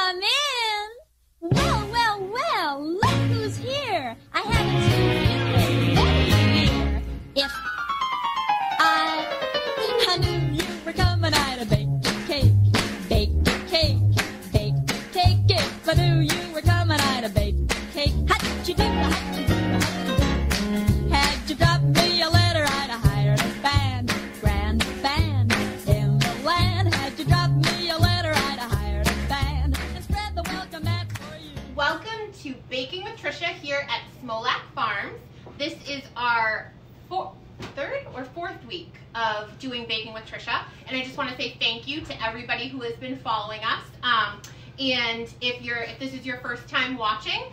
Come in. Well, well, well, look who's here. I haven't seen you in many years. If I knew you were coming, I'd have baked a cake, baked a cake, baked a cake. If I knew you were coming, I'd have baked a cake. How'd you do, how'd you do, how'd you do? Had you dropped me a letter, I'd have hired a band, grand band in the land. Had you dropped me a letter, I'd have hired a band and spread the welcome mat for you. Welcome to Baking with Tricia here at Smolak Farms. This is our third or fourth week of doing Baking with Tricia, and I just want to say thank you to everybody who has been following us. And if this is your first time watching,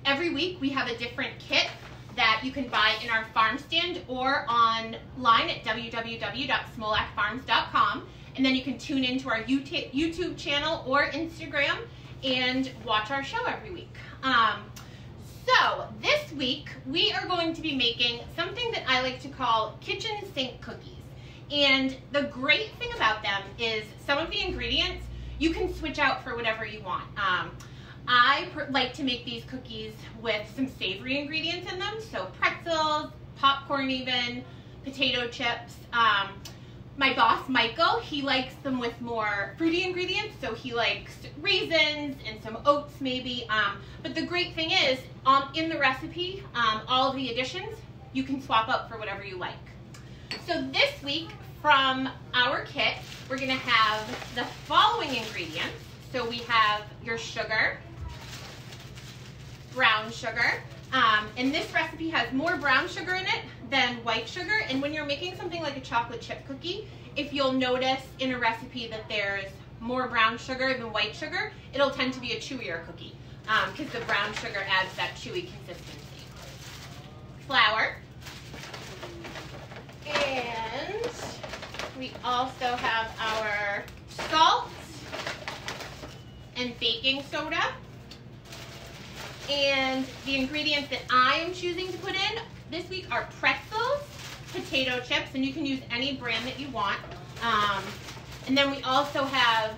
every week we have a different kit that you can buy in our farm stand or online at www.smolakfarms.com, and then you can tune into our YouTube channel or Instagram and watch our show every week. So this week we are going to be making something that I like to call kitchen sink cookies. And the great thing about them is some of the ingredients you can switch out for whatever you want. I like to make these cookies with some savory ingredients in them, so pretzels, popcorn even, potato chips. My boss, Michael, he likes them with more fruity ingredients, so he likes raisins and some oats maybe. But the great thing is, in the recipe, all of the additions, you can swap up for whatever you like. So this week, from our kit, we're gonna have the following ingredients. So we have your sugar, brown sugar, and this recipe has more brown sugar in it than white sugar. And when you're making something like a chocolate chip cookie, if you'll notice in a recipe that there's more brown sugar than white sugar, it'll tend to be a chewier cookie because the brown sugar adds that chewy consistency. Flour, and we also have our salt and baking soda. And the ingredients that I am choosing to put in this week are pretzels, potato chips, and you can use any brand that you want. And then we also have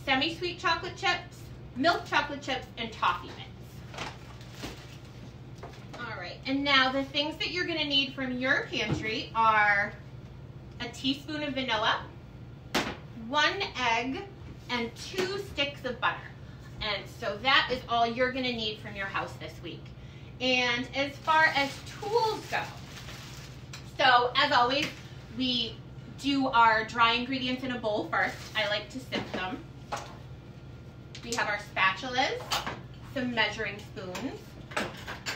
semi-sweet chocolate chips, milk chocolate chips, and toffee bits. All right, and now the things that you're gonna need from your pantry are a teaspoon of vanilla, 1 egg, and 2 sticks of butter. And so that is all you're gonna need from your house this week. And as far as tools go, so as always, we do our dry ingredients in a bowl first. I like to sift them. We have our spatulas, some measuring spoons,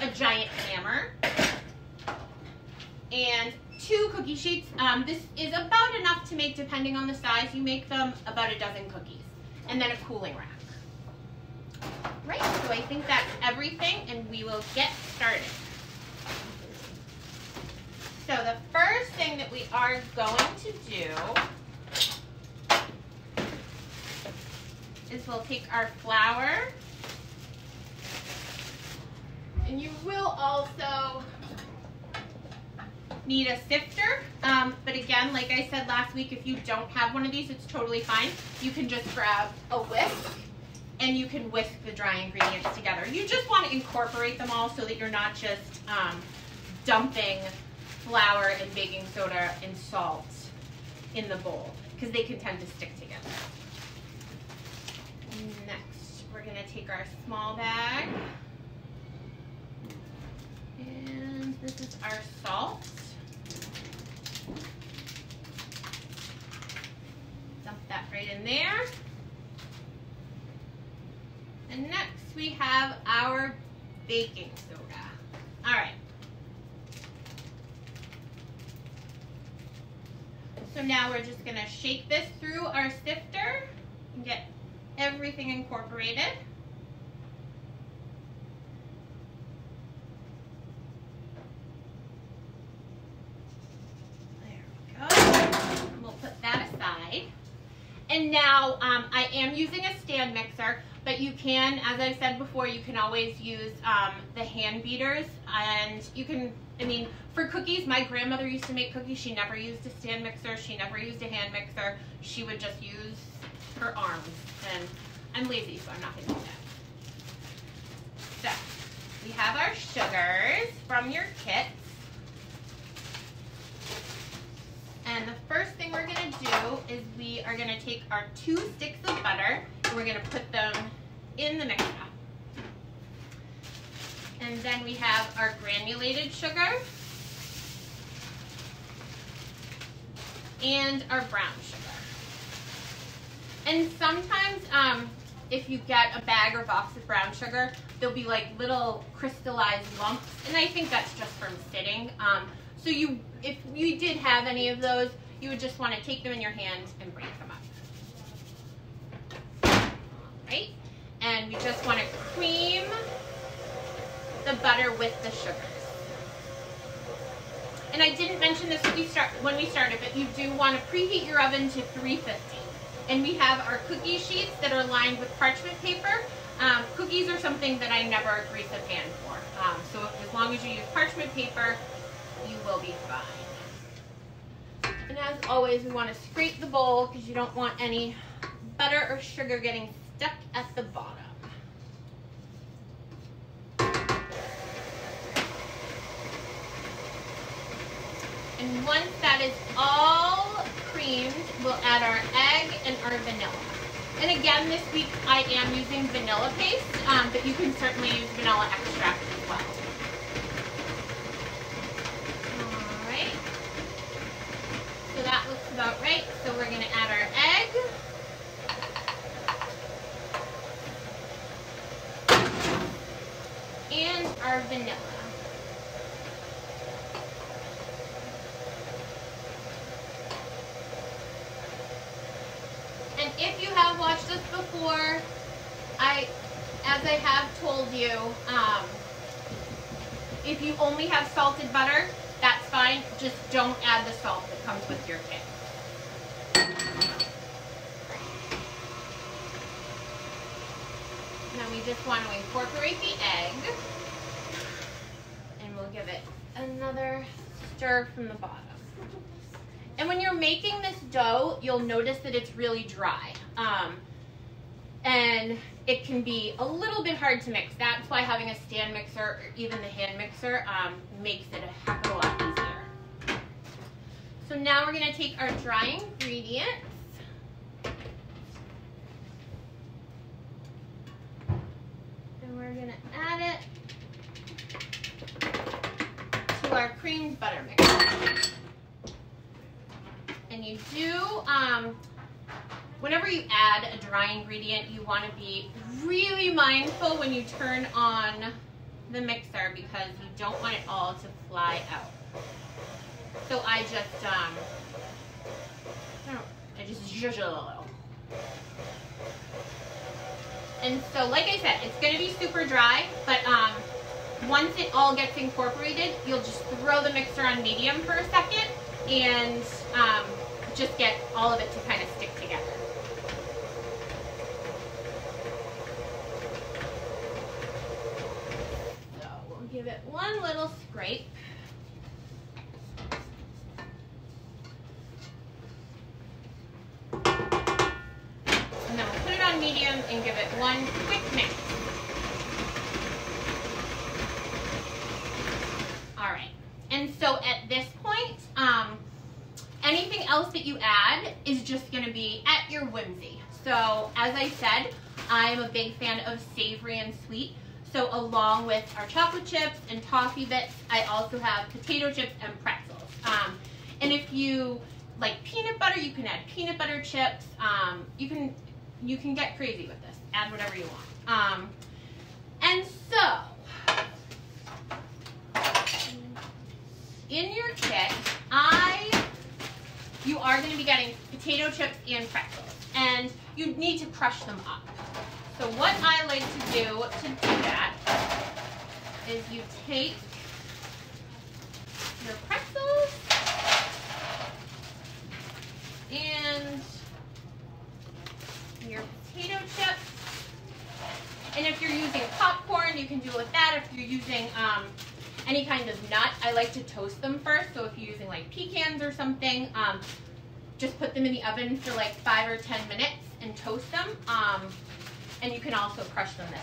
a giant hammer, and 2 cookie sheets. This is about enough to make, depending on the size you make them, about a dozen cookies. And then a cooling rack. Right, so I think that's everything, and we will get started. So the first thing that we are going to do is we'll take our flour, and you will also need a sifter, but again, like I said last week, if you don't have one of these, it's totally fine. You can just grab a whisk, and you can whisk the dry ingredients together. You just want to incorporate them all so that you're not just dumping flour and baking soda and salt in the bowl, because they can tend to stick together. Next, we're going to take our small bag, and this is our salt. Dump that right in there. And next we have our baking soda. All right. So now we're just gonna shake this through our sifter and get everything incorporated. There we go. And we'll put that aside. And now I am using a stand mixer, but you can, as I've said before, you can always use the hand beaters, and you can, I mean, for cookies, my grandmother used to make cookies. She never used a stand mixer. She never used a hand mixer. She would just use her arms. And I'm lazy, so I'm not going to do that. So, we have our sugars from your kit. And the first thing we're going to do is we are going to take our 2 sticks of butter and we're going to put them in the mixer. And then we have our granulated sugar and our brown sugar. And sometimes if you get a bag or box of brown sugar, there'll be like little crystallized lumps, and I think that's just from sitting. So if you did have any of those, you would just want to take them in your hand and break them up. All right, and we just want to cream the butter with the sugars. And I didn't mention this when we started, but you do want to preheat your oven to 350. And we have our cookie sheets that are lined with parchment paper. Cookies are something that I never grease a pan for. So as long as you use parchment paper, you will be fine. And as always, we want to scrape the bowl because you don't want any butter or sugar getting stuck at the bottom. And once that is all creamed, we'll add our egg and our vanilla. And again, this week I am using vanilla paste, but you can certainly use vanilla extract as well. All right. So that looks about right. So we're going to add our egg. And our vanilla. And if you have watched this before, as I have told you, if you only have salted butter, that's fine. Just don't add the salt that comes with your kit. Now we just want to incorporate the egg, and we'll give it another stir from the bottom. And when you're making this dough, you'll notice that it's really dry. And it can be a little bit hard to mix. That's why having a stand mixer or even the hand mixer makes it a heck of a lot easier. So now we're going to take our dry ingredients. And we're going to add it to our creamed butter mixture. And you do, whenever you add a dry ingredient, you want to be really mindful when you turn on the mixer because you don't want it all to fly out. So I just zhuzh it a little. And so, like I said, it's going to be super dry, but once it all gets incorporated, you'll just throw the mixer on medium for a second and just get all of it to kind of stick together. So we'll give it one little scrape. And then we'll put it on medium and give it one quick mix. All right. And so at this point, anything else that you add is just going to be at your whimsy. So as I said, I'm a big fan of savory and sweet. So along with our chocolate chips and toffee bits, I also have potato chips and pretzels. And if you like peanut butter, you can add peanut butter chips. You can get crazy with this. Add whatever you want. And so in your kit, you are going to be getting potato chips and pretzels, and you need to crush them up. So what I like to do that is you take your pretzels and your potato chips, and if you're using popcorn, you can do it with that. If you're using any kind of nut, I like to toast them first. So if you're using like pecans or something, just put them in the oven for like 5 or 10 minutes and toast them. and you can also crush them this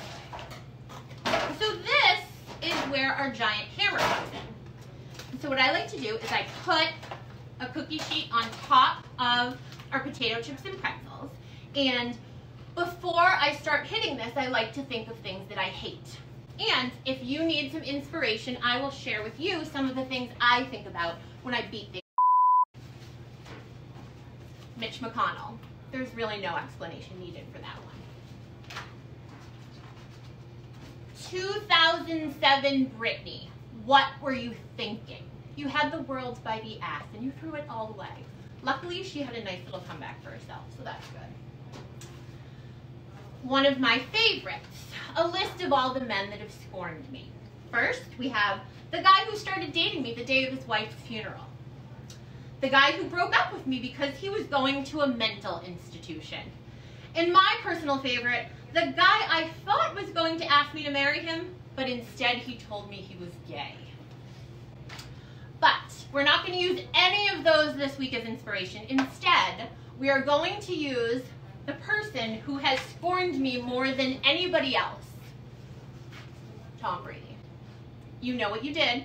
way. So this is where our giant hammer comes in. So what I like to do is I put a cookie sheet on top of our potato chips and pretzels, and before I start hitting this, I like to think of things that I hate. And if you need some inspiration, I will share with you some of the things I think about when I beat the Mitch McConnell. There's really no explanation needed for that one. 2007 Britney. What were you thinking? You had the world by the ass and you threw it all away. Luckily, she had a nice little comeback for herself, so that's good. One of my favorites, a list of all the men that have scorned me. First, we have the guy who started dating me the day of his wife's funeral. The guy who broke up with me because he was going to a mental institution. And my personal favorite, the guy I thought was going to ask me to marry him, but instead he told me he was gay. But we're not going to use any of those this week as inspiration. Instead, we are going to use the person who has scorned me more than anybody else. Tom Brady. You know what you did.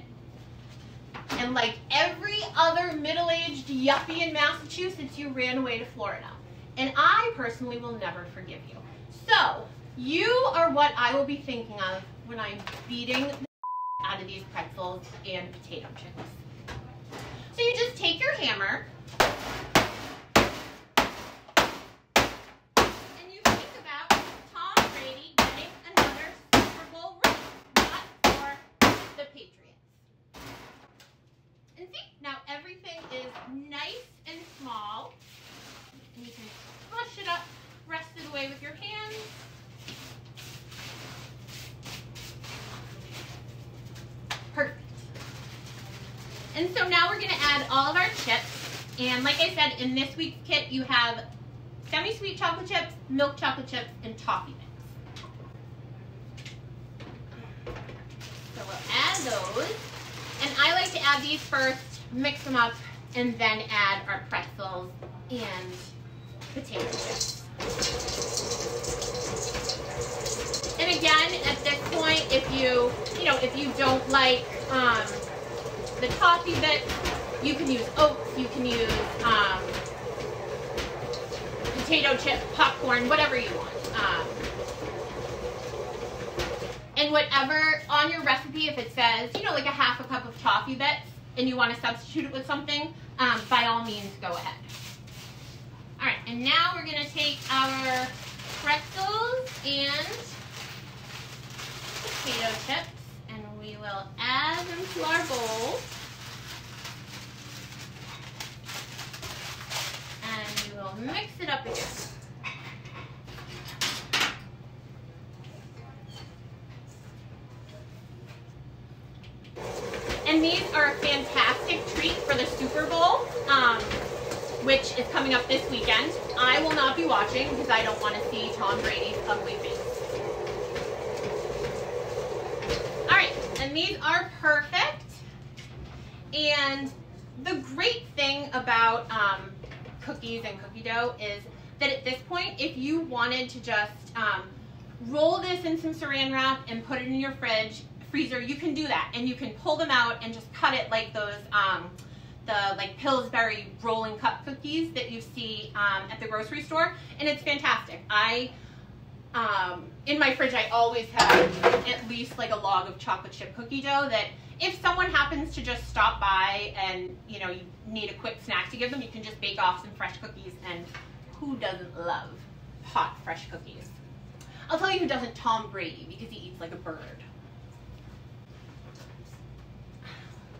And like every other middle-aged yuppie in Massachusetts, you ran away to Florida. And I personally will never forgive you. So, you are what I will be thinking of when I'm beating the out of these pretzels and potato chips. So you just take your hammer and you think about Tom Brady getting another Super Bowl ring, not for the Patriots. And see, now everything is nice and small. And you can push it up, rest it away with your hands. Perfect. And so now we're going to add all of our chips. And like I said, in this week's kit, you have semi-sweet chocolate chips, milk chocolate chips, and toffee mix. So we'll add those. And I like to add these first, mix them up, and then add our pretzels and potato chips. And again, at this point, if you don't like the toffee bits, you can use oats, you can use potato chip, popcorn, whatever you want. And whatever on your recipe, if it says, like a half a cup of toffee bits, and you want to substitute it with something, by all means, go ahead. All right, and now we're going to take our pretzels and potato chips, and we will add them to our bowl. And we will mix it up again. And these are a fantastic treat for the Super Bowl, which is coming up this weekend. I will not be watching because I don't want to see Tom Brady's ugly face. All right, and these are perfect. And the great thing about cookies and cookie dough is that at this point, if you wanted to just roll this in some saran wrap and put it in your freezer, you can do that, and you can pull them out and just cut it like those the Pillsbury rolling cup cookies that you see at the grocery store, and it's fantastic. In my fridge, I always have at least like a log of chocolate chip cookie dough that if someone happens to just stop by and you need a quick snack to give them, you can just bake off some fresh cookies, and who doesn't love hot fresh cookies? I'll tell you who doesn't: Tom Brady, because he eats like a bird.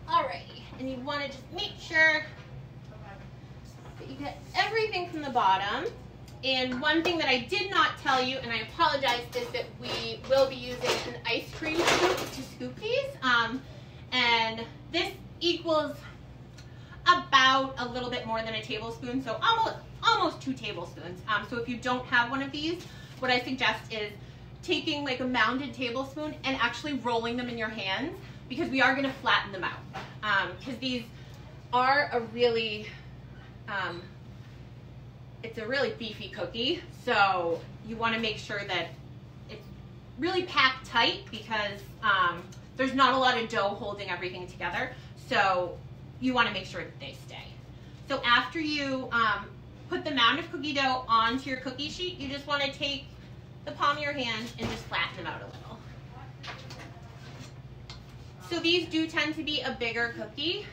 Alrighty, and you want to just make sure that you get everything from the bottom. And one thing that I did not tell you, and I apologize, is that we will be using an ice cream scoop to scoop these. And this equals about a little bit more than a tablespoon, so almost 2 tablespoons. So if you don't have one of these, what I suggest is taking like a mounded tablespoon and actually rolling them in your hands, because we are going to flatten them out. Because these are a really, it's a really beefy cookie, so you want to make sure that really packed tight because there's not a lot of dough holding everything together. So you want to make sure that they stay. So after you put the mound of cookie dough onto your cookie sheet, you just want to take the palm of your hand and just flatten them out a little. So these do tend to be a bigger cookie.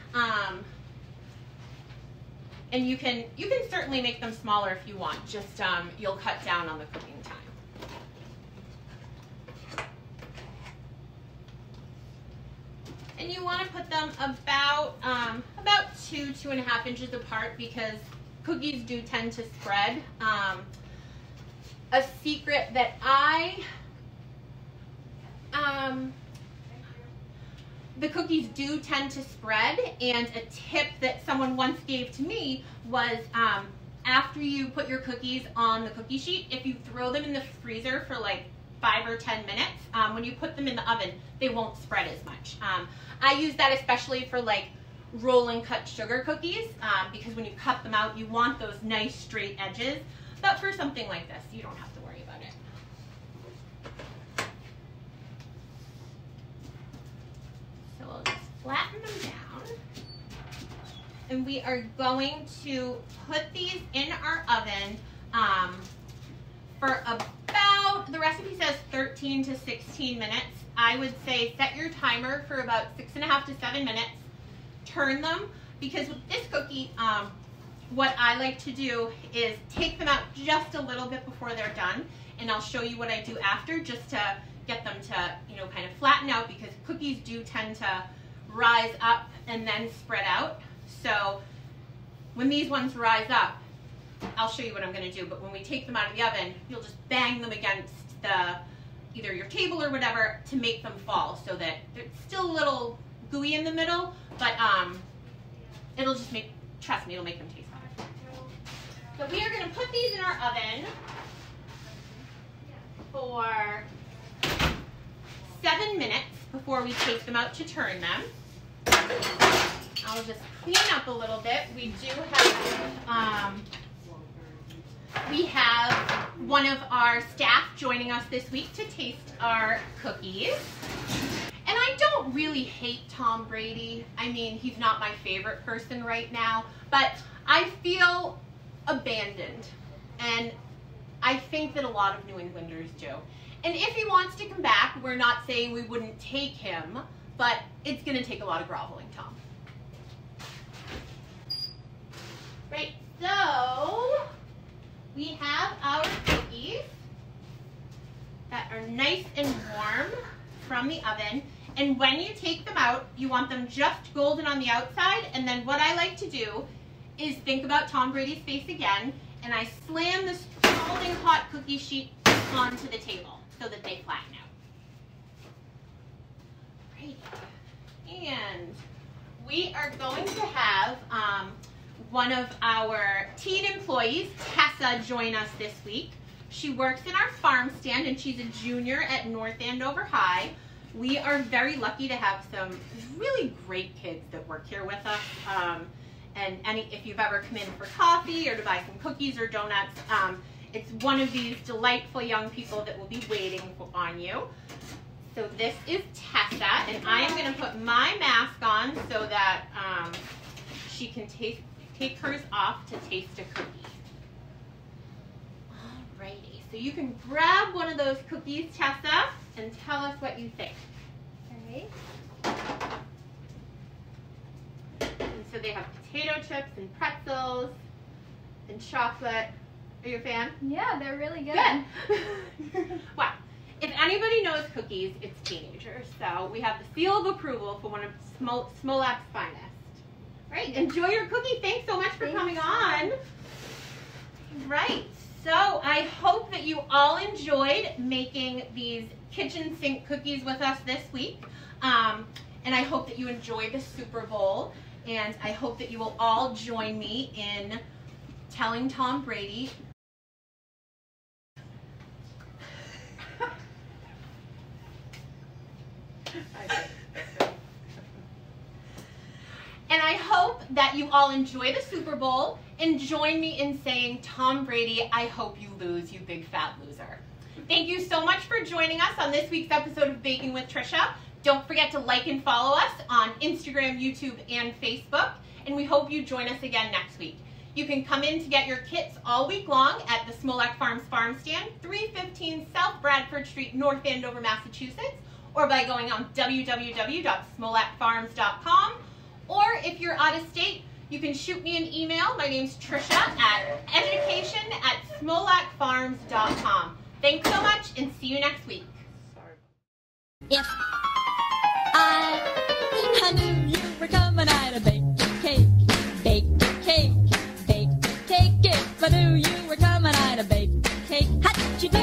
And you can certainly make them smaller if you want, just you'll cut down on the cooking time. And you want to put them about 2.5 inches apart because cookies do tend to spread. A secret that the cookies do tend to spread, and a tip that someone once gave to me was after you put your cookies on the cookie sheet, if you throw them in the freezer for like 5 or 10 minutes, when you put them in the oven, they won't spread as much. I use that especially for like roll and cut sugar cookies because when you cut them out, you want those nice straight edges. But for something like this, you don't have to worry about it. So we'll just flatten them down. And we are going to put these in our oven for about, the recipe says 13 to 16 minutes. I would say set your timer for about 6.5 to 7 minutes. Turn them, because with this cookie, what I like to do is take them out just a little bit before they're done, and I'll show you what I do after just to get them to, you know, kind of flatten out, because cookies do tend to rise up and then spread out. So when these ones rise up, I'll show you what I'm going to do, but when we take them out of the oven, you'll just bang them against the either your table or whatever to make them fall, so that they're still a little gooey in the middle, but it'll just make, trust me, it'll make them taste better. So we are going to put these in our oven for 7 minutes before we take them out to turn them. I'll just clean up a little bit. We have one of our staff joining us this week to taste our cookies. And I don't really hate Tom Brady. I mean, he's not my favorite person right now, but I feel abandoned. And I think that a lot of New Englanders do. And if he wants to come back, we're not saying we wouldn't take him, but it's going to take a lot of groveling, Tom. Right, so we have our cookies that are nice and warm from the oven. And when you take them out, you want them just golden on the outside. And then what I like to do is think about Tom Brady's face again, and I slam this scalding hot cookie sheet onto the table so that they flatten out. Great. And we are going to have one of our teen employees, Tessa, join us this week. She works in our farm stand, and she's a junior at North Andover High. We are very lucky to have some really great kids that work here with us. And if you've ever come in for coffee or to buy some cookies or donuts, it's one of these delightful young people that will be waiting on you. So this is Tessa, and I am going to put my mask on so that she can take hers off to taste a cookie. Alrighty, so you can grab one of those cookies, Tessa, and tell us what you think. Okay. And so they have potato chips and pretzels and chocolate. Are you a fan? Yeah, they're really good. Good. Wow. If anybody knows cookies, it's teenagers. So we have the seal of approval for one of Smolak's finest. All right, enjoy your cookie. Thanks so much for coming on. Right, so I hope that you all enjoyed making these kitchen sink cookies with us this week. And I hope that you enjoyed the Super Bowl. And I hope that you will all join me in telling Tom Brady and I hope that you all enjoy the Super Bowl and join me in saying, Tom Brady, I hope you lose, you big fat loser. Thank you so much for joining us on this week's episode of Baking with Tricia. Don't forget to like and follow us on Instagram, YouTube, and Facebook. And we hope you join us again next week. You can come in to get your kits all week long at the Smolak Farms Farm Stand, 315 South Bradford Street, North Andover, Massachusetts, or by going on www.smolakfarms.com. Or if you're out of state, you can shoot me an email. My name's Tricia at education@smolakfarms.com. Thanks so much and see you next week. If I knew you were coming, I'd have baked a cake, baked a cake, baked a cake. If I knew you were coming, I'd have baked a cake. How'd you do?